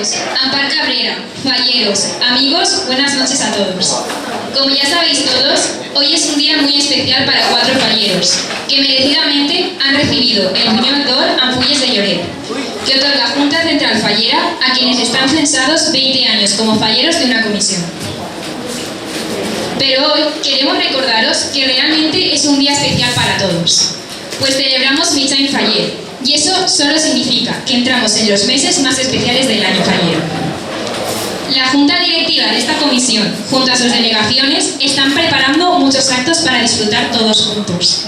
Compañeros, Ampar Cabrera, falleros, amigos, buenas noches a todos. Como ya sabéis todos, hoy es un día muy especial para 4 falleros, que merecidamente han recibido el Buñol d'Or Ampolles de Lloret, que otorga Junta Central Fallera a quienes están censados 20 años como falleros de una comisión. Pero hoy queremos recordaros que realmente es un día especial para todos, pues celebramos Mitjany Faller, y eso solo significa que entramos en los meses más especiales del año fallero. La Junta Directiva de esta comisión, junto a sus delegaciones, están preparando muchos actos para disfrutar todos juntos.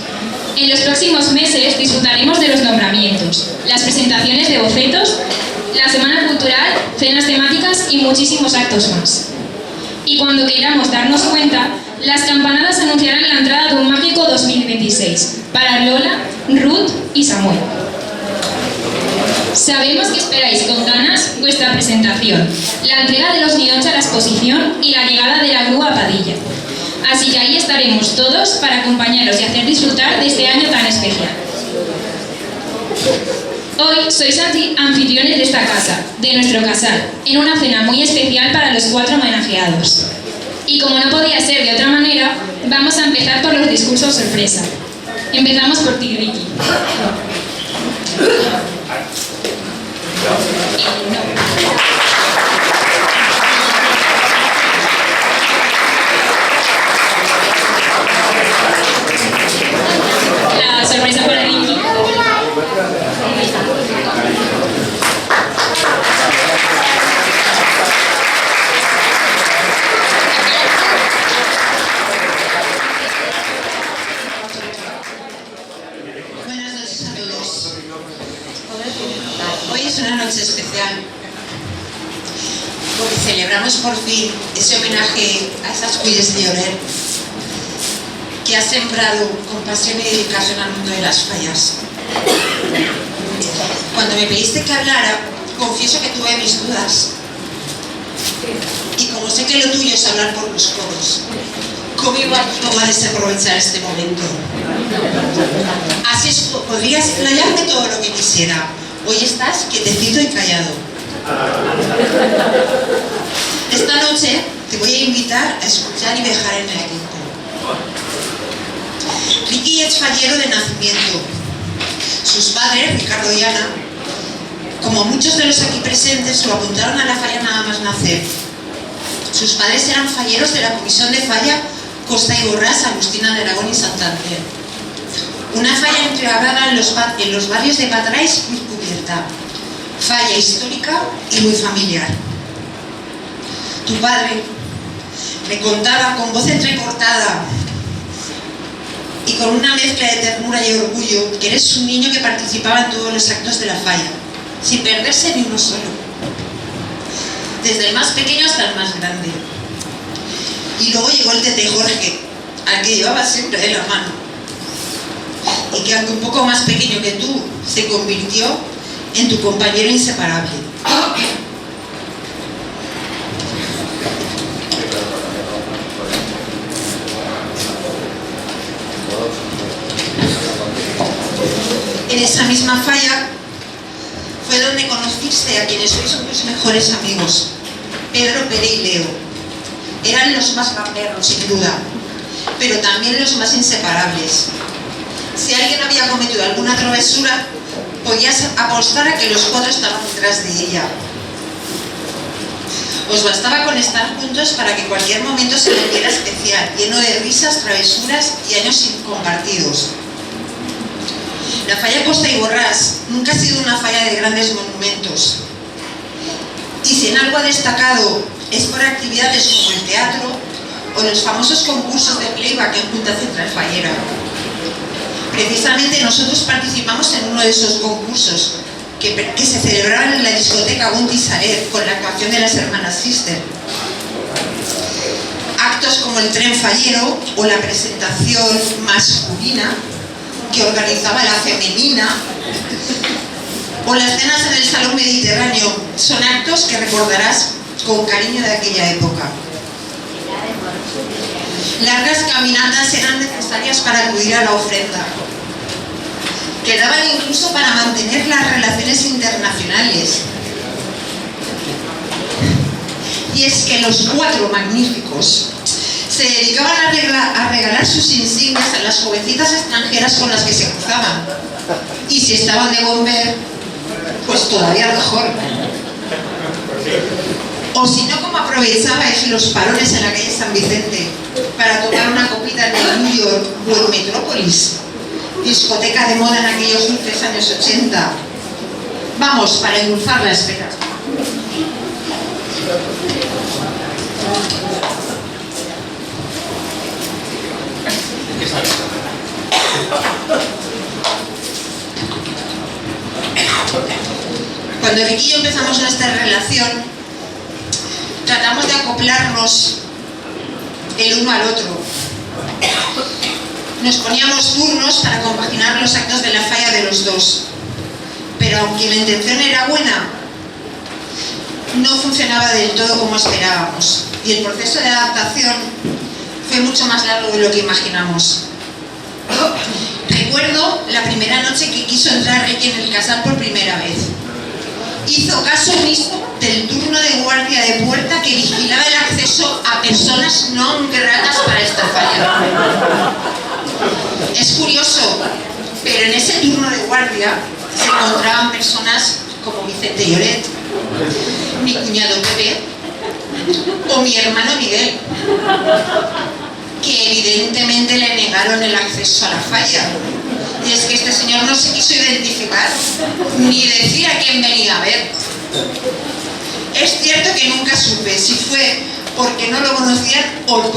En los próximos meses disfrutaremos de los nombramientos, las presentaciones de bocetos, la Semana Cultural, cenas temáticas y muchísimos actos más. Y cuando queramos darnos cuenta, las campanadas anunciarán la entrada de un mágico 2026 para Lola, Ruth y Samuel. Sabemos que esperáis con ganas vuestra presentación, la entrega de los niños a la exposición y la llegada de la grúa a Padilla. Así que ahí estaremos todos para acompañaros y hacer disfrutar de este año tan especial. Hoy sois anfitriones de esta casa, de nuestro casal, en una cena muy especial para los 4 homenajeados. Y como no podía ser de otra manera, vamos a empezar por los discursos sorpresa. Empezamos por ti, Ricky. La sorpresa para Ricky. Buenas noches a todos. Hoy es una noche especial porque celebramos por fin ese homenaje a esas Fulles de Lloret que ha sembrado con pasión y dedicación al mundo de las fallas. Cuando me pediste que hablara, confieso que tuve mis dudas. Y como sé que lo tuyo es hablar por los codos, ¿cómo iba a desaprovechar este momento? Así es, podría explayarme todo lo que quisiera. Hoy estás quietecito y callado. Esta noche te voy a invitar a escuchar y viajar en el tiempo. Ricky es fallero de nacimiento. Sus padres, Ricardo y Ana, como muchos de los aquí presentes, lo apuntaron a la falla nada más nacer. Sus padres eran falleros de la Comisión de Falla Costa y Borràs, Agustina de Aragón y Santander. Una falla enclavada en los barrios de Patrais y Cubierta. Falla histórica y muy familiar. Tu padre me contaba con voz entrecortada y con una mezcla de ternura y orgullo que eres un niño que participaba en todos los actos de la falla, sin perderse ni uno solo. Desde el más pequeño hasta el más grande. Y luego llegó el tete Jorge, al que llevaba siempre de la mano. Y que aunque un poco más pequeño que tú, se convirtió en tu compañero inseparable. En esa misma falla fue donde conociste a quienes hoy son tus mejores amigos, Pedro, Pere y Leo. Eran los más gamberros, sin duda, pero también los más inseparables. Si alguien había cometido alguna travesura, podías apostar a que los 4 estaban detrás de ella. Os bastaba con estar juntos para que cualquier momento se volviera especial, lleno de risas, travesuras y años compartidos. La falla Costa y Borràs nunca ha sido una falla de grandes monumentos. Y si en algo ha destacado es por actividades como el teatro o los famosos concursos de playback en Junta Central Fallera. Precisamente nosotros participamos en uno de esos concursos que se celebraron en la discoteca Bunti Saret con la actuación de las hermanas Sister. Actos como el tren fallero o la presentación masculina que organizaba la femenina o las cenas en el Salón Mediterráneo son actos que recordarás con cariño de aquella época. Largas caminatas eran necesarias para acudir a la ofrenda. Quedaban incluso para mantener las relaciones internacionales. Y es que los 4 magníficos se dedicaban a regalar sus insignias a las jovencitas extranjeras con las que se cruzaban. Y si estaban de buen ver, pues todavía mejor. O si no, como aprovechabais los parones en la calle San Vicente para tomar una copita en el New York o en Metrópolis, discoteca de moda en aquellos dulces años 80. Vamos, para endulzar la espera. Cuando Vicky y yo empezamos nuestra relación, tratamos de acoplarnos el uno al otro. Nos poníamos turnos para compaginar los actos de la falla de los dos. Pero aunque la intención era buena, no funcionaba del todo como esperábamos. Y el proceso de adaptación fue mucho más largo de lo que imaginamos. Recuerdo la primera noche que quiso entrar Ricky en el casal por primera vez. Hizo caso omiso del turno de guardia de puerta que vigilaba el acceso a personas no gratas para esta falla. Es curioso, pero en ese turno de guardia se encontraban personas como Vicente Lloret, mi cuñado Pepe o mi hermano Miguel, que evidentemente le negaron el acceso a la falla. Y es que este señor no se quiso identificar ni decir a quién venía a ver. Es cierto que nunca supe si fue porque no lo conocían o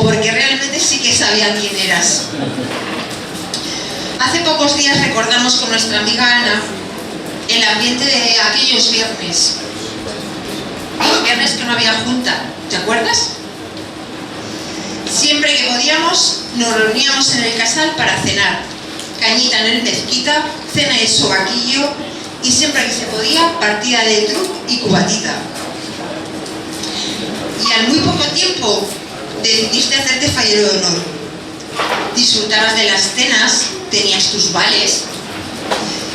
porque realmente sí que sabían quién eras. Hace pocos días recordamos con nuestra amiga Ana el ambiente de aquellos viernes. Los viernes que no había junta, ¿te acuerdas? Siempre que podíamos nos reuníamos en el casal para cenar. Cañita en el mezquita, cena de sobaquillo y siempre que se podía, partida de truc y cubatita. Y al muy poco tiempo decidiste hacerte fallero de honor. Disfrutabas de las cenas, tenías tus vales,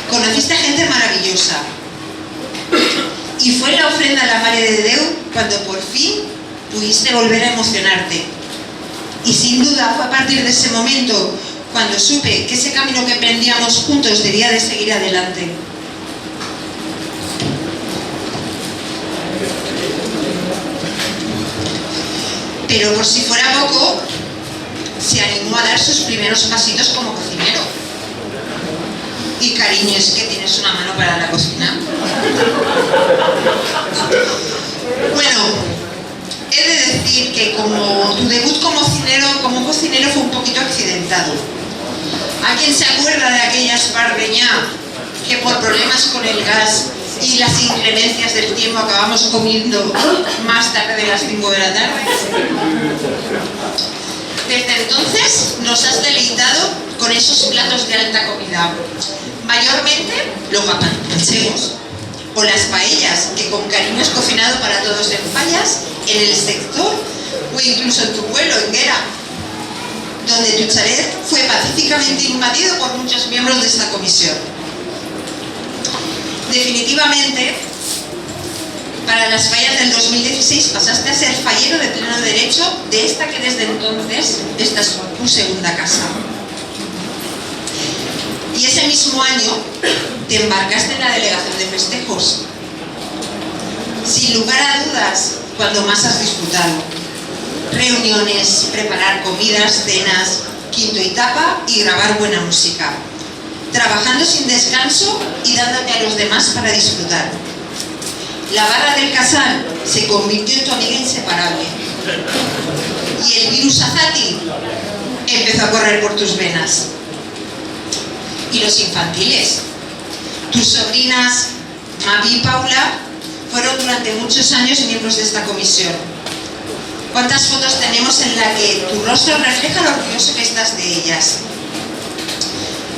conociste a gente maravillosa. Y fue la ofrenda a la Mare de Déu cuando por fin pudiste volver a emocionarte. Y sin duda fue a partir de ese momento cuando supe que ese camino que emprendíamos juntos debía de seguir adelante. Pero por si fuera poco, se animó a dar sus primeros pasitos como cocinero. Y cariño, es que tienes una mano para la cocina. Bueno, he de decir que como tu debut como cocinero fue un poquito accidentado. ¿A quién se acuerda de aquella espardeñá que por problemas con el gas y las inclemencias del tiempo acabamos comiendo más tarde de las 5 de la tarde? Desde entonces nos has deleitado con esos platos de alta comida, mayormente los manchegos o las paellas que con cariño has cocinado para todos en fallas, en el sector o incluso en tu pueblo, en Guera, donde tu chalet fue pacíficamente invadido por muchos miembros de esta comisión. Definitivamente, para las fallas del 2016 pasaste a ser fallero de pleno derecho de esta que desde entonces esta es tu segunda casa. Y ese mismo año te embarcaste en la delegación de festejos. Sin lugar a dudas, cuando más has disfrutado. Reuniones, preparar comidas, cenas, quinto y tapa y grabar buena música. Trabajando sin descanso y dándote a los demás para disfrutar. La barra del casal se convirtió en tu amiga inseparable. Y el virus Azati empezó a correr por tus venas. Y los infantiles. Tus sobrinas, Mavi y Paula, fueron durante muchos años miembros de esta comisión. ¿Cuántas fotos tenemos en la que tu rostro refleja lo orgulloso que estás de ellas?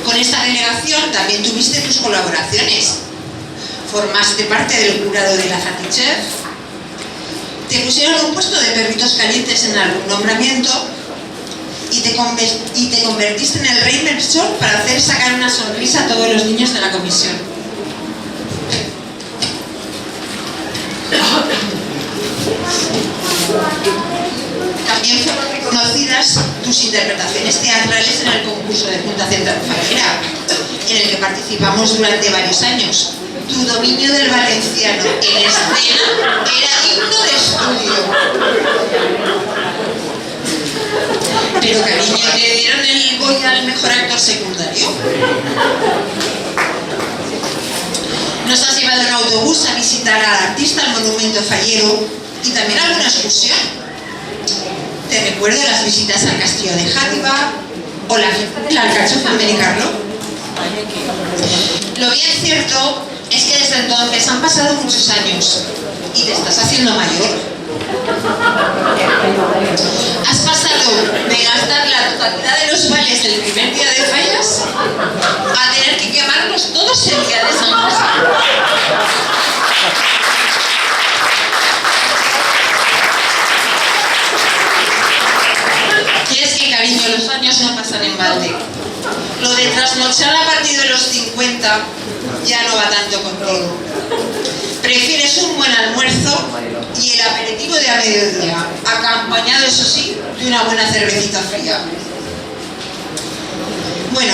Con esta delegación también tuviste tus colaboraciones. Formaste parte del jurado de la Zatichef. Te pusieron un puesto de perritos calientes en algún nombramiento y te convertiste en el rey Melchor para hacer sacar una sonrisa a todos los niños de la comisión. También fueron reconocidas tus interpretaciones teatrales en el concurso de Junta Central Fallera, en el que participamos durante varios años. Tu dominio del valenciano en escena era digno de estudio. Pero cariño, ¿te dieron el Goya al mejor actor secundario? Nos has llevado en autobús a visitar al artista al monumento fallero y también alguna excursión. Te recuerdo las visitas al castillo de Játiva o la fiesta de la alcachofa en Benicarló. Lo bien cierto es que desde entonces han pasado muchos años y te estás haciendo mayor. Has pasado de gastar la totalidad de los vales del primer día de fallas a tener que quemarlos todos el día de San José. Y es que, cariño, los años no pasan en balde. Lo de trasnochar a partir de los 50 ya no va tanto contigo. Prefieres un buen almuerzo y el aperitivo de a mediodía, acompañado, eso sí, de una buena cervecita fría. Bueno,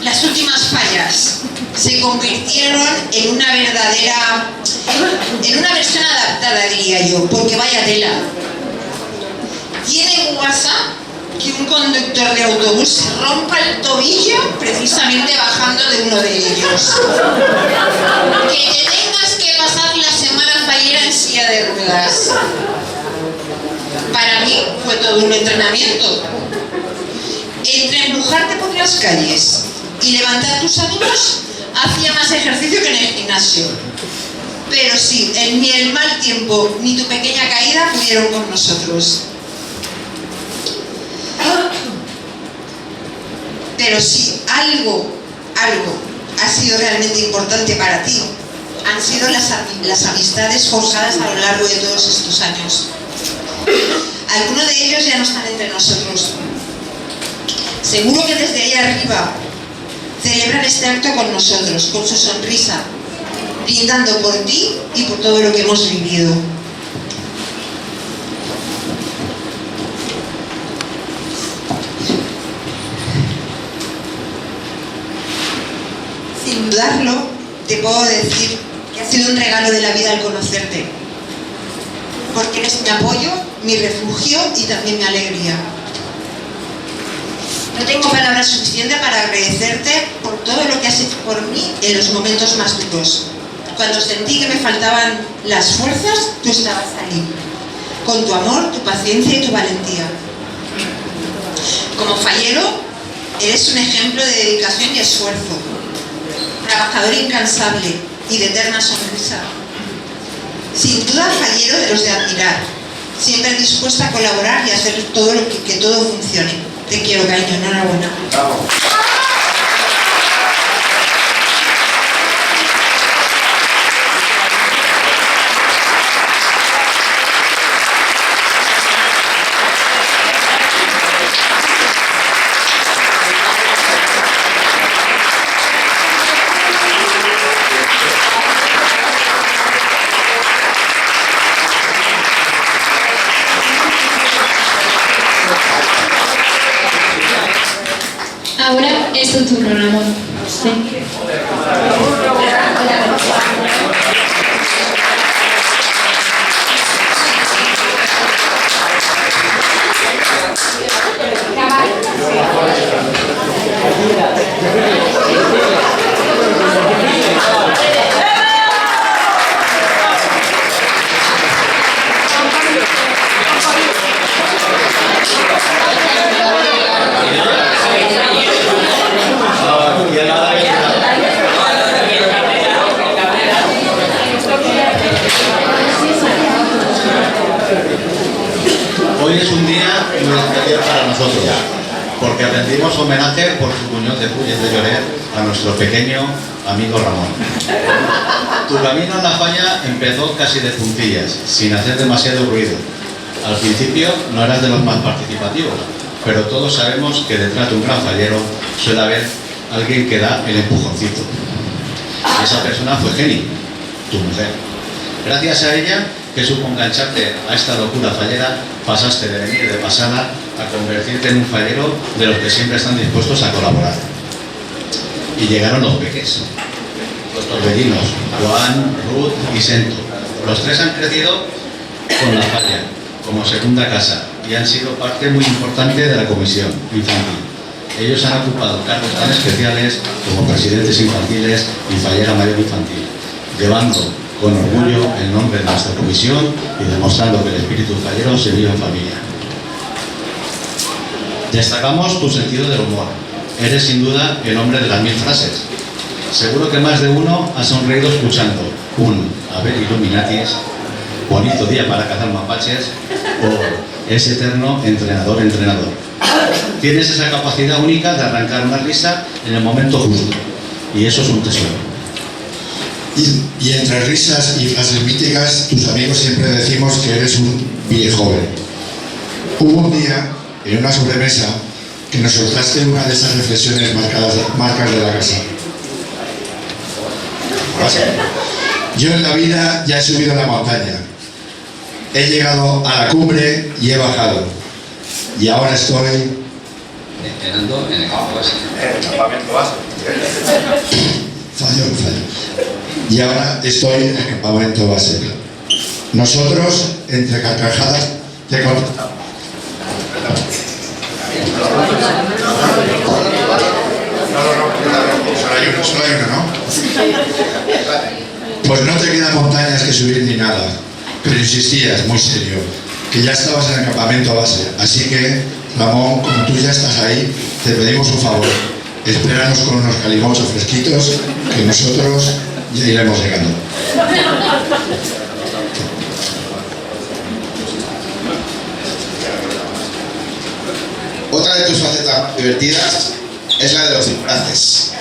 las últimas fallas se convirtieron en una versión adaptada, diría yo, porque vaya tela. Tiene guasa que un conductor de autobús se rompa el tobillo precisamente bajando de uno de ellos. Que te tengas que pasar la semana fallera en silla de ruedas. Para mí fue todo un entrenamiento. Entre empujarte por las calles y levantar tus ánimos, hacía más ejercicio que en el gimnasio. Pero sí, ni el mal tiempo ni tu pequeña caída pudieron con nosotros. Pero si algo ha sido realmente importante para ti, han sido las amistades forjadas a lo largo de todos estos años. Algunos de ellos ya no están entre nosotros. Seguro que desde ahí arriba celebran este acto con nosotros, con su sonrisa, brindando por ti y por todo lo que hemos vivido. Sin dudarlo, te puedo decir que ha sido un regalo de la vida al conocerte, porque eres mi apoyo, mi refugio y también mi alegría. No tengo palabras suficientes para agradecerte por todo lo que has hecho por mí en los momentos más duros. Cuando sentí que me faltaban las fuerzas, tú estabas ahí, con tu amor, tu paciencia y tu valentía. Como fallero, eres un ejemplo de dedicación y esfuerzo. Trabajador incansable y de eterna sonrisa. Sin duda fallero de los de admirar, siempre dispuesta a colaborar y a hacer todo lo que todo funcione. Te quiero, cariño, enhorabuena. Bravo. Ahora es tu turno, Ramón. Ven. Hoy es un día muy especial para nosotros, porque rendimos homenaje por su cuñón de Puyes de Lloret a nuestro pequeño amigo Ramón. Tu camino en la falla empezó casi de puntillas, sin hacer demasiado ruido. Al principio no eras de los más participativos, pero todos sabemos que detrás de un gran fallero suele haber alguien que da el empujoncito. Y esa persona fue Jenny, tu mujer. Gracias a ella que supo engancharte a esta locura fallera, pasaste de venir de pasada a convertirte en un fallero de los que siempre están dispuestos a colaborar. Y llegaron los peques, los torbellinos, Juan, Ruth y Sento. Los tres han crecido con la falla, como segunda casa, y han sido parte muy importante de la comisión infantil. Ellos han ocupado cargos tan especiales como presidentes infantiles y fallera mayor infantil, llevando con orgullo el nombre de nuestra comisión y demostrando que el espíritu fallero se vive en familia. Destacamos tu sentido del humor. Eres sin duda el hombre de las 1000 frases. Seguro que más de uno ha sonreído escuchando un "A ver Illuminatis", "Bonito día para cazar mapaches" o "Es eterno entrenador". Tienes esa capacidad única de arrancar una risa en el momento justo, y eso es un tesoro. Y entre risas y frases míticas, tus amigos siempre decimos que eres un viejo joven. Hubo un día, en una sobremesa, que nos soltaste una de esas reflexiones marcas de la casa. Yo en la vida ya he subido la montaña. He llegado a la cumbre y he bajado. Y ahora estoy... entrenando en el campo base. En el campamento base. Fallo. Y ahora estoy en el campamento base. Nosotros, entre carcajadas, te contestamos. Solo hay una, ¿no? Pues no te quedan montañas que subir ni nada, pero insistías, muy serio, que ya estabas en el campamento base. Así que, Ramón, como tú ya estás ahí, te pedimos un favor. Espéranos con unos calimochos fresquitos, que nosotros ya iremos llegando. Otra de tus facetas más divertidas es la de los disfraces.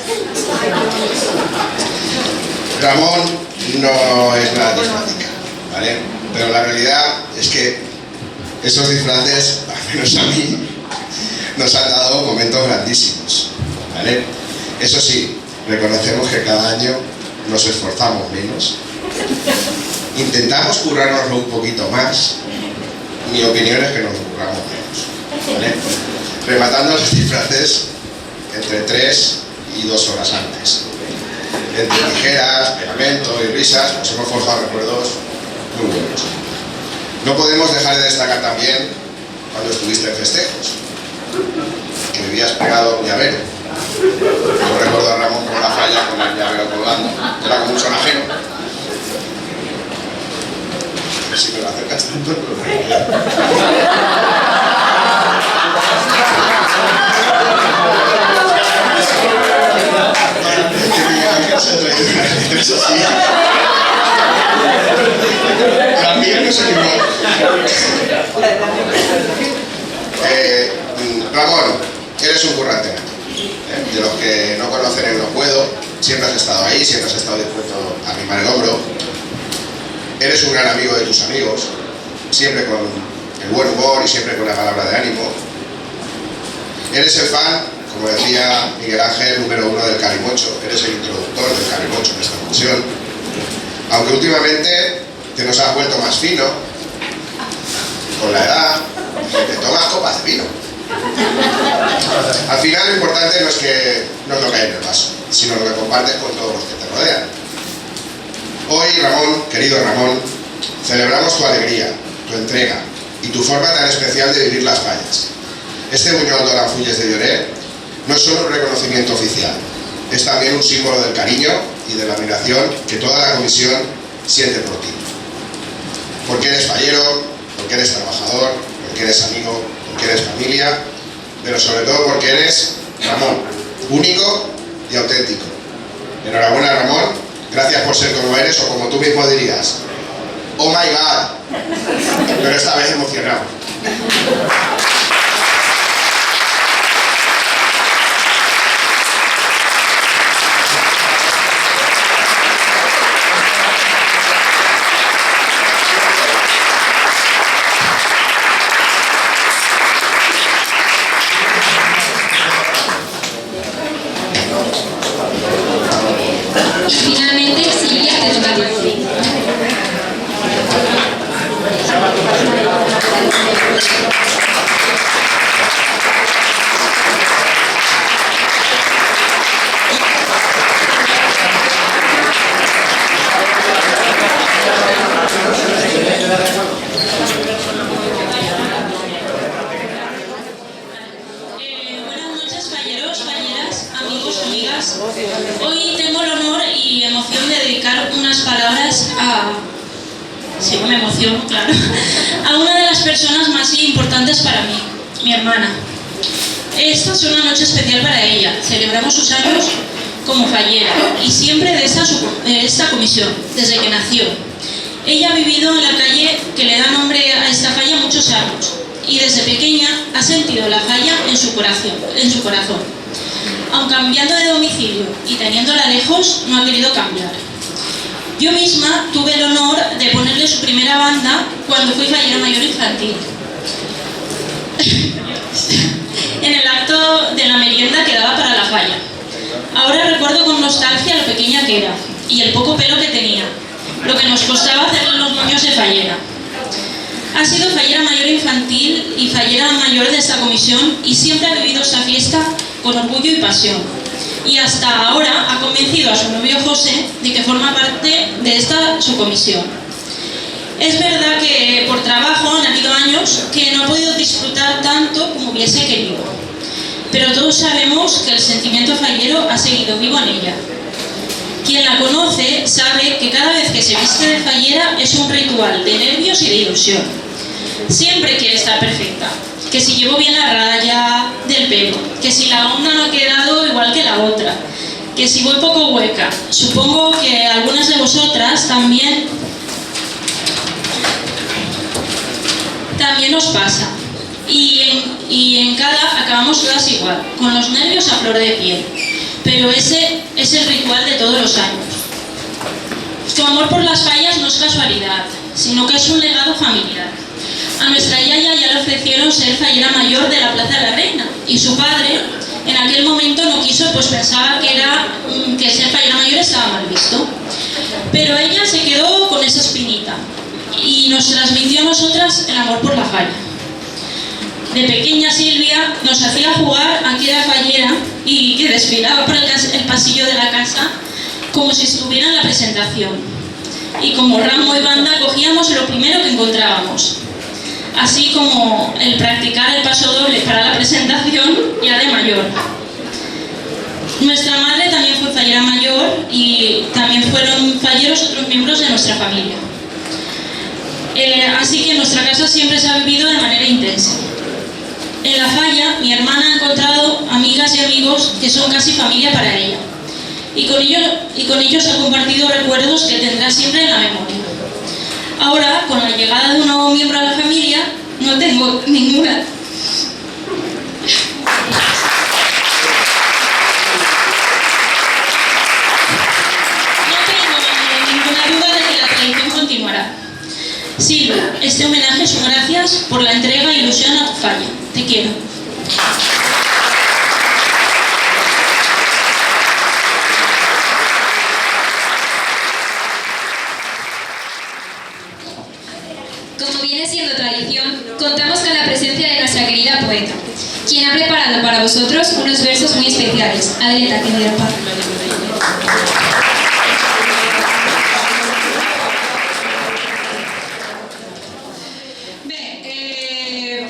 Ramón no es nada disfrática, ¿vale? Pero la realidad es que esos disfraces, al menos a mí, nos han dado momentos grandísimos, ¿vale? Eso sí, reconocemos que cada año nos esforzamos menos, intentamos currárnoslo un poquito más. Mi opinión es que nos curramos menos, ¿vale? Rematando los disfraces entre 3 y 2 horas antes. Entre tijeras, pegamento y risas, nos hemos forjado recuerdos muy buenos. No podemos dejar de destacar también cuando estuviste en festejos, que vivías pegado a un llavero. Yo recuerdo a Ramón por la falla con el llavero colgando, era como un sonajero. A ver si me lo acercas tanto. Eso sí. También no sé qué más. Ramón, eres un currante nato. De los que no conocen el no puedo, siempre has estado ahí, siempre has estado dispuesto a arrimar el hombro. Eres un gran amigo de tus amigos, siempre con el buen humor y siempre con la palabra de ánimo. Eres el fan, como decía Miguel Ángel, número 1 del calimocho. Eres el introductor del calimocho en esta función. Aunque últimamente te nos has vuelto más fino, con la edad, te tomas copas de vino. Al final lo importante no es que no lo caiga en el vaso, sino lo que compartes con todos los que te rodean. Hoy, Ramón, querido Ramón, celebramos tu alegría, tu entrega y tu forma tan especial de vivir las fallas. Este Buñol de Aranfulles de Lloret no es solo un reconocimiento oficial, es también un símbolo del cariño y de la admiración que toda la comisión siente por ti. Porque eres fallero, porque eres trabajador, porque eres amigo, porque eres familia, pero sobre todo porque eres Ramón, único y auténtico. Enhorabuena, Ramón, gracias por ser como eres, o como tú mismo dirías, oh my God, pero esta vez emocionado. Finalmente, Silvia, te toca a ti. Buenas noches, falleros, falleras, amigos, amigas. Hoy tengo el honor y emoción de dedicar unas palabras a... Sí, me emociono, claro. A una de las personas más importantes para mí, mi hermana. Esta es una noche especial para ella. Celebramos sus años como fallera y siempre de esta comisión, desde que nació. Ella ha vivido en la calle que le da nombre a esta falla muchos años y desde pequeña ha sentido la falla en su corazón. Aun cambiando de domicilio y teniéndola lejos, no ha querido cambiar. Yo misma tuve el honor de ponerle su primera banda cuando fui fallera mayor infantil. En el acto de la merienda que daba para la falla. Ahora recuerdo con nostalgia lo pequeña que era y el poco pelo que tenía, lo que nos costaba hacerle los moños de fallera. Ha sido fallera mayor infantil y fallera mayor de esta comisión y siempre ha vivido esta fiesta con orgullo y pasión. Y hasta ahora ha convencido a su novio José de que forma parte de esta su comisión. Es verdad que por trabajo han habido años que no ha podido disfrutar tanto como hubiese querido, pero todos sabemos que el sentimiento fallero ha seguido vivo en ella. Quien la conoce sabe que cada vez que se viste de fallera es un ritual de nervios y de ilusión. Siempre quiere estar perfecta, que si llevo bien la raya del pelo, que si la onda no ha quedado igual que la otra, que si voy poco hueca. Supongo que algunas de vosotras también os pasa. Y en cada acabamos todas igual, con los nervios a flor de piel. Pero ese es el ritual de todos los años. Su amor por las fallas no es casualidad, sino que es un legado familiar. A nuestra yaya ya le ofrecieron ser fallera mayor de la Plaza de la Reina y su padre en aquel momento no quiso, pues pensaba que ser fallera mayor estaba mal visto. Pero ella se quedó con esa espinita y nos transmitió a nosotras el amor por la falla. De pequeña Silvia nos hacía jugar a que era fallera y que desfilaba por el pasillo de la casa como si estuviera en la presentación. Y como ramo y banda cogíamos lo primero que encontrábamos. Así como el practicar el paso doble para la presentación ya de mayor. Nuestra madre también fue fallera mayor y también fueron falleros otros miembros de nuestra familia. Así que en nuestra casa siempre se ha vivido de manera intensa. En la falla, mi hermana ha encontrado amigas y amigos que son casi familia para ella. Y con ellos ha compartido recuerdos que tendrá siempre en la memoria. Ahora, con la llegada de un nuevo miembro a la familia, no tengo ninguna duda de que la tradición continuará. Silvia, este homenaje son gracias por la entrega e ilusión a tu falla. Te quiero. Como viene siendo tradición, contamos con la presencia de nuestra querida poeta, quien ha preparado para vosotros unos versos muy especiales. Adelante, querida Paz.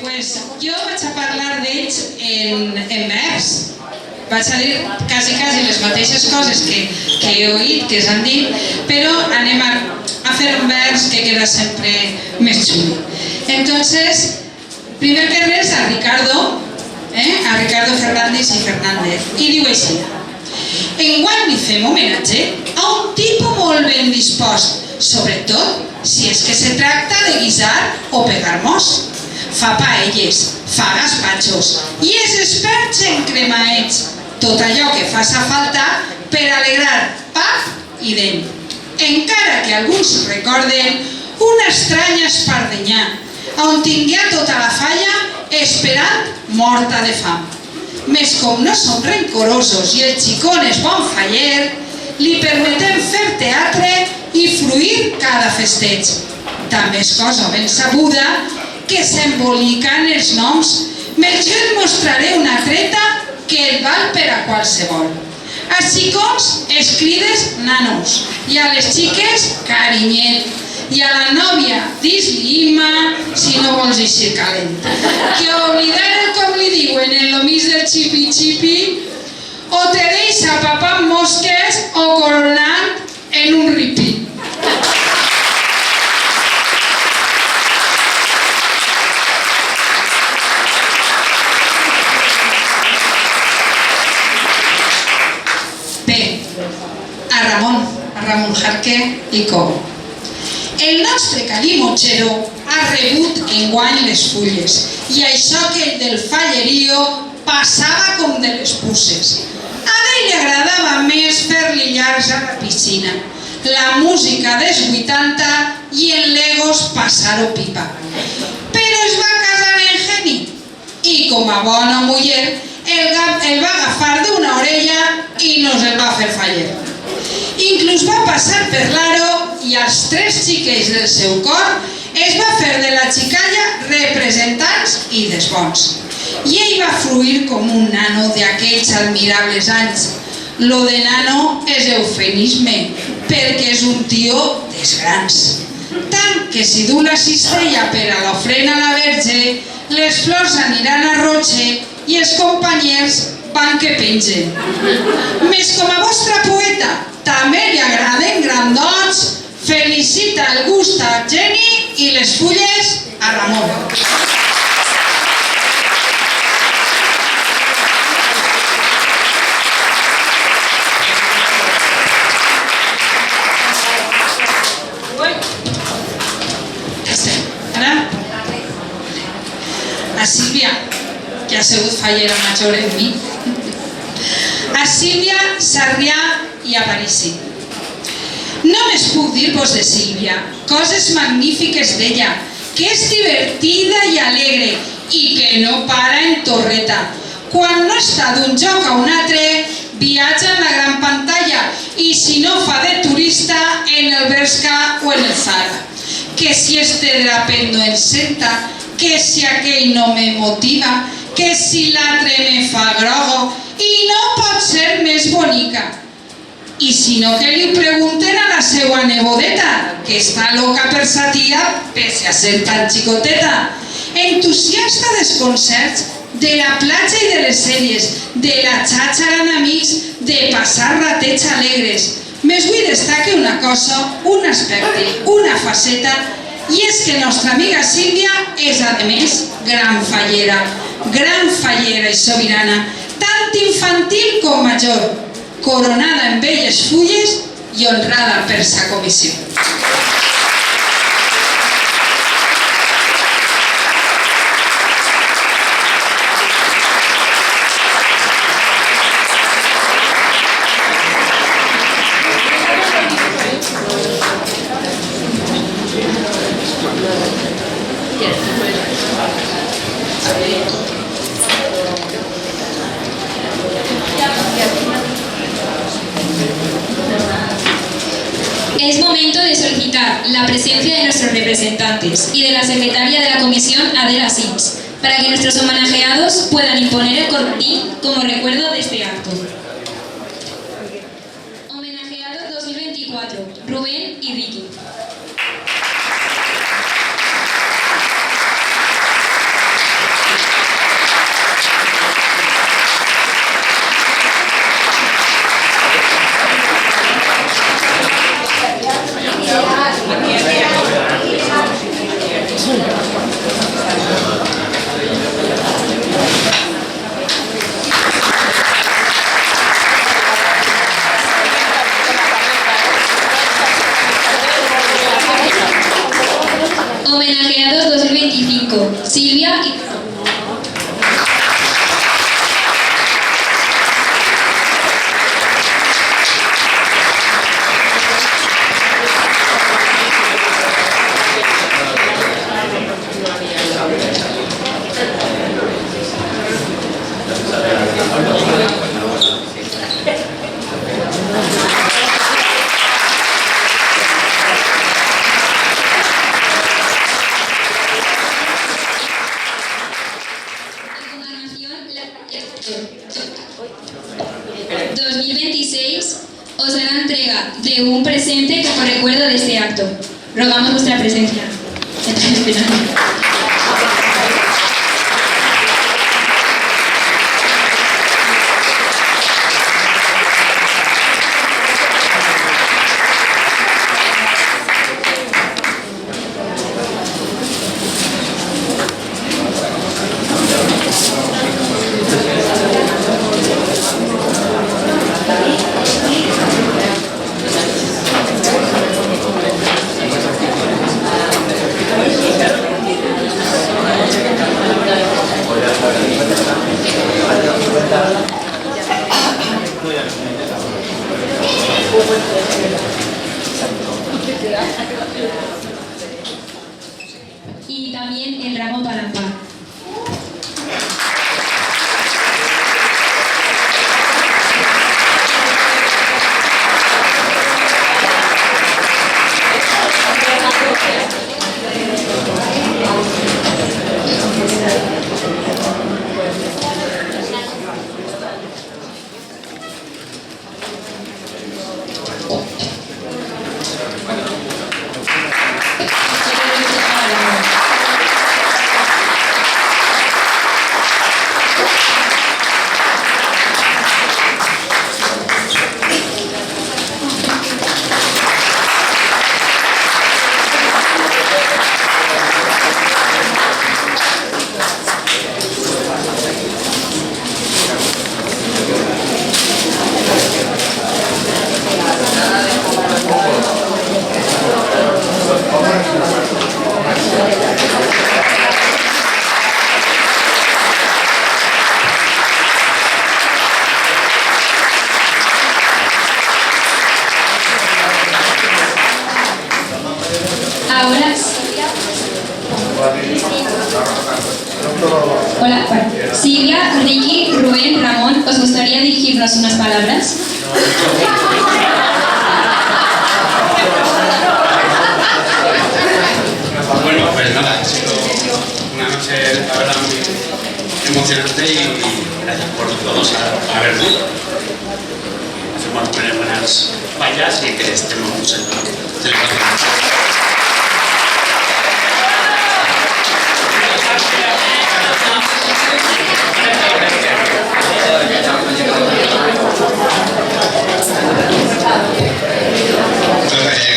Pues jo vaig a parlar d'ells en vers. Vaig a dir quasi les mateixes coses que he oït, que s'han dit, però anem a fer un vers que queda sempre més xulo. Entonces, primer que res a Ricardo Fernández i Fernández, i diu així: enguany li fem homenatge a un tipus molt ben dispost, sobretot si és que se tracta de guisar o pegar mos. Fa paelles, fa gaspatxos i és expert en cremaets, tot allò que faça falta per alegrar pap i dent. Encara que alguns recorden una estranya espardenyà on tingué tota la falla esperant morta de fam. Més com no som rencorosos i el xicón és bon faller, li permetem fer teatre i fruir cada festeig. També és cosa ben sabuda que s'emboliquen els noms. Jo et mostraré una treta que et val per a qualsevol. Als xicons els crides nanos i a les xiques carinyet i a la nòvia dis-li Imma si no vols eixir calent. Que oblidar com li diuen en lo mig del xipi-xipi o te deixa papant mosques o coronant en un ripí. Bé, a Ramon Jarque i Com. El nostre Calimotxero ha rebut enguany les fulles i això que el del fallerío passava com de les puces. A ell li agradava més fer-li llargs a la piscina, la música dels 80 i en Legos passar-ho pipa. Però es va casar en Geni i com a bona muller el va agafar d'una orella i nos el va fer faller. Inclús va passar per l'aro i als 3 xiquets del seu cor es va fer de la xicalla representants i dels bons. I ell va fluir com un nano d'aquells admirables anys. Lo de nano és eufemisme, perquè és un tio dels grans. Tant que si du la cistella per a l'ofrena a la Verge, les flors aniran a Roche i els companys van que pengen. Més com a vostra poeta també li agraden grandots, felicita el gust a Geni i les fulles a Ramon. Ara, a Sílvia, que ha sigut fallera major en mi, a Sílvia Sarrià i Aparici. Només puc dir-vos de Sílvia coses magnífiques d'ella, que és divertida i alegre i que no para en torreta. Quan no està d'un lloc a un altre, viatja en la gran pantalla i si no fa de turista en el Bershka o en el Zara. Que si este drapet no em senta, que si aquell no me motiva, que si l'altre me fa grogo i no pot ser més bonica. I si no, que li pregunten a la seva nebodeta, que està loca per sa tia, pese a ser tan xicoteta. Entusiasta dels concerts, de la platja i de les sèries, de la xàxara en amics, de passar ratets alegres. Més vull destacar una cosa, un aspecte, una faceta, i és que nostra amiga Sílvia és, a més, gran fallera i sobirana, tant infantil com major, coronada en belles fulles i honrada per sa comissió. Es momento de solicitar la presencia de nuestros representantes y de la secretaria de la comisión, Adela Sims, para que nuestros homenajeados puedan imponer el corbatín como recuerdo de este acto. Homenajeados 2024, Rubén y Ricky. Homenajeados 2025, Silvia y... 2026 os hará entrega de un presente como recuerdo de este acto. Rogamos vuestra presencia. Y también el ramo Palampá. Ahora, hola, Silvia, Ricky, Rubén, Ramón, ¿os gustaría dirigirnos unas palabras? Bueno, pues nada, ha sido una noche, la verdad, muy emocionante y gracias por todos haber venido. Hacemos buenas fallas y que estemos muchos en la celebración.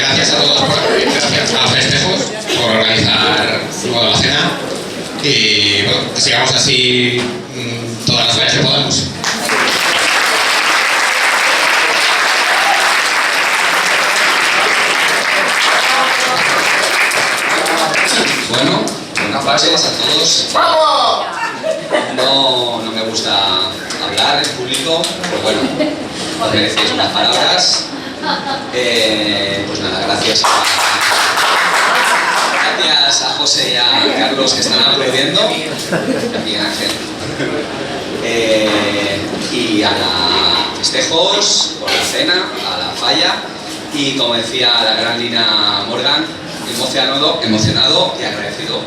Gracias a todos, gracias a Festejos por organizar luego la cena y bueno, que sigamos así todas las veces que podamos. Bueno, buenas noches a todos. No me gusta hablar en público, pero bueno, me decís unas palabras. Pues nada, gracias a José y a Carlos que están aplaudiendo, y a Ángel, y a la Festejos por la cena, a la falla, y como decía la gran Lina Morgan, emocionado y agradecido.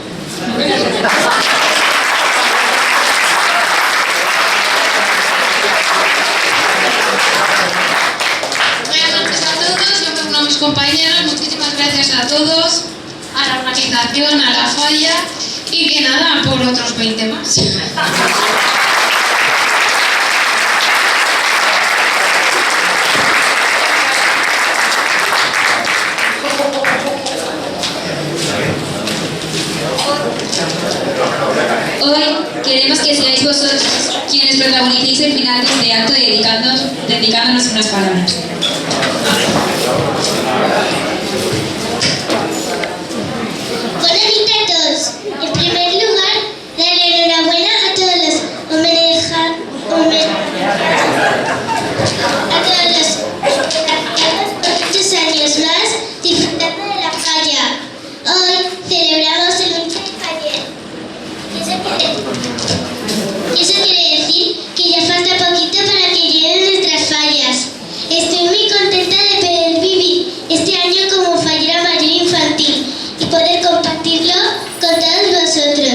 Buenas noches a todos, yo me uno a mis compañeros, muchísimas gracias a todos, a la organización, a la falla y que nada, por otros 20 más. Hoy queremos que seáis vosotros quienes protagonicéis el final de este acto dedicándonos unas palabras. Hola a todos. En primer lugar, darle enhorabuena a todos los homenajeados por muchos años más disfrutando de la falla. Hoy celebramos el 11 de Faller. Eso quiere decir que ya falta poquito para que lleguen nuestras fallas. Estoy muy contenta de poder vivir este año como fallera mayor infantil y poder compartirlo con todos vosotros.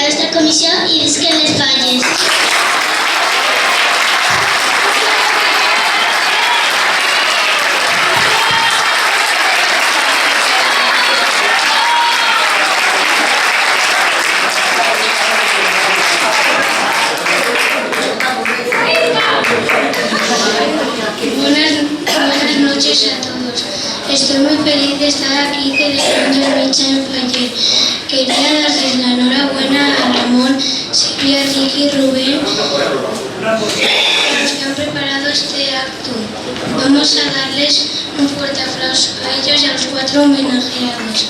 nuestra comisión y visca les Falles. Buenas noches a todos. Estoy muy feliz de estar aquí celebrando el Mitja en Faller. Quería darles la enhorabuena a Ramón, Silvia, Ricky y Rubén, los que han preparado este acto. Vamos a darles un fuerte aplauso a ellos y a los 4 homenajeados.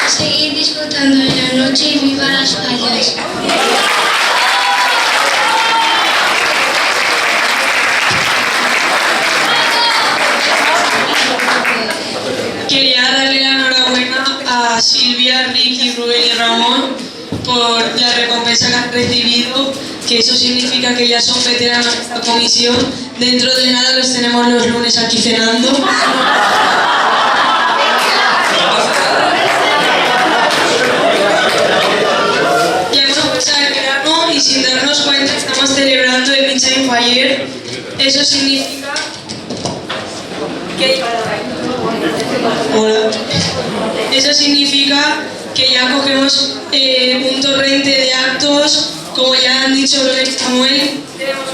Seguir disfrutando de la noche y viva las Fallas. Quería darle la enhorabuena a Silvia, Ricky, Rubén y Ramón por la recompensa que han recibido, que eso significa que ya son veteranos de la comisión. Dentro de nada los tenemos los lunes aquí cenando. Y sin darnos cuenta estamos celebrando el Mitja en Faller. Eso significa que... Hola. Eso significa que ya cogemos un torrente de actos, como ya han dicho Lola y Samuel.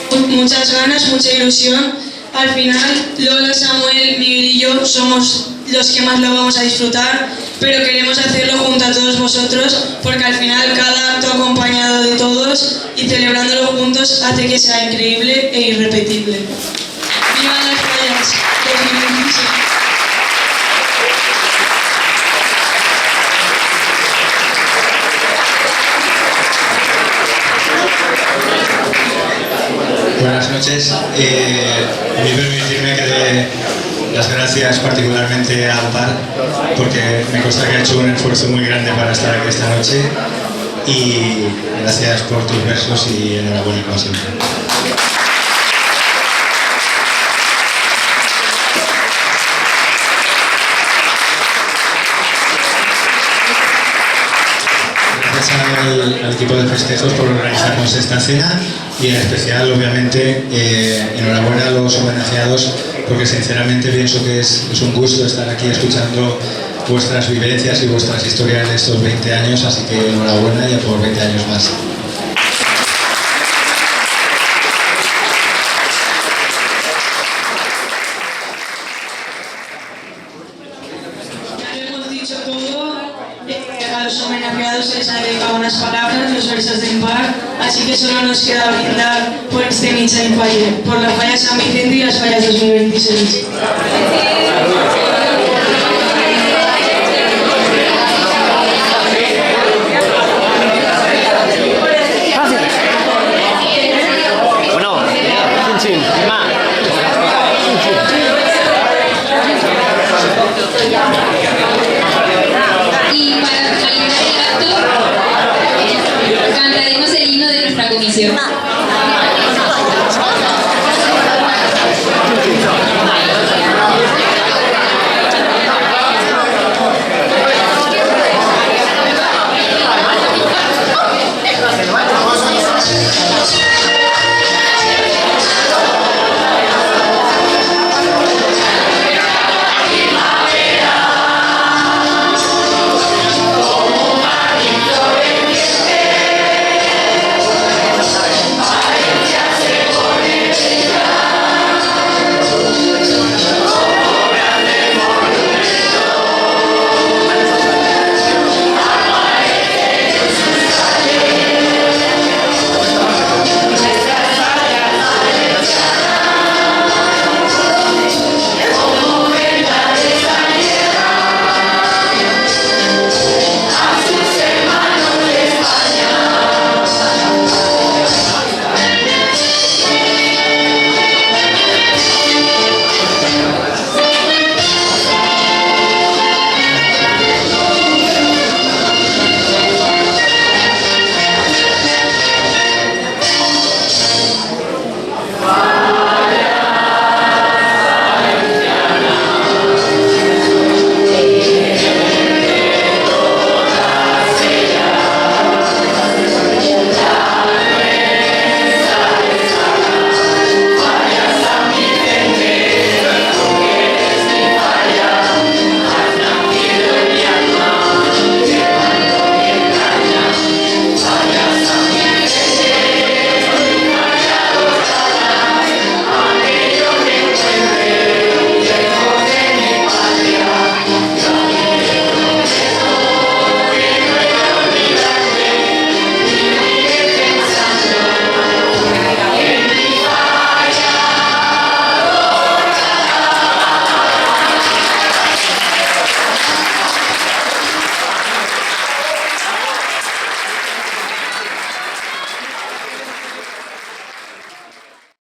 Tenemos muchas ganas, mucha ilusión. Al final, Lola, Samuel, Miguel y yo somos los que más lo vamos a disfrutar, pero queremos hacerlo junto a todos vosotros, porque al final cada acto acompañado de todos y celebrándolo juntos hace que sea increíble e irrepetible. ¡Viva las Fallas 2026! Buenas noches. Me permitirme que dé las gracias particularmente a Ampar, porque me consta que ha hecho un esfuerzo muy grande para estar aquí esta noche, y gracias por tus versos y enhorabuena como siempre. Gracias al equipo de festejos por organizarnos esta cena, y en especial, obviamente, enhorabuena a los homenajeados, porque sinceramente pienso que es un gusto estar aquí escuchando vuestras vivencias y vuestras historias de estos 20 años, así que enhorabuena y a por 20 años más. Ya lo hemos dicho todo. A los homenajeados se les ha dedicado unas palabras, los versos de Ampar, así que solo nos queda brindar por este Mitja en Faller, por las Fallas San Vicente y las Fallas 2026. Y para finalizar el acto, cantaremos el himno de nuestra comisión.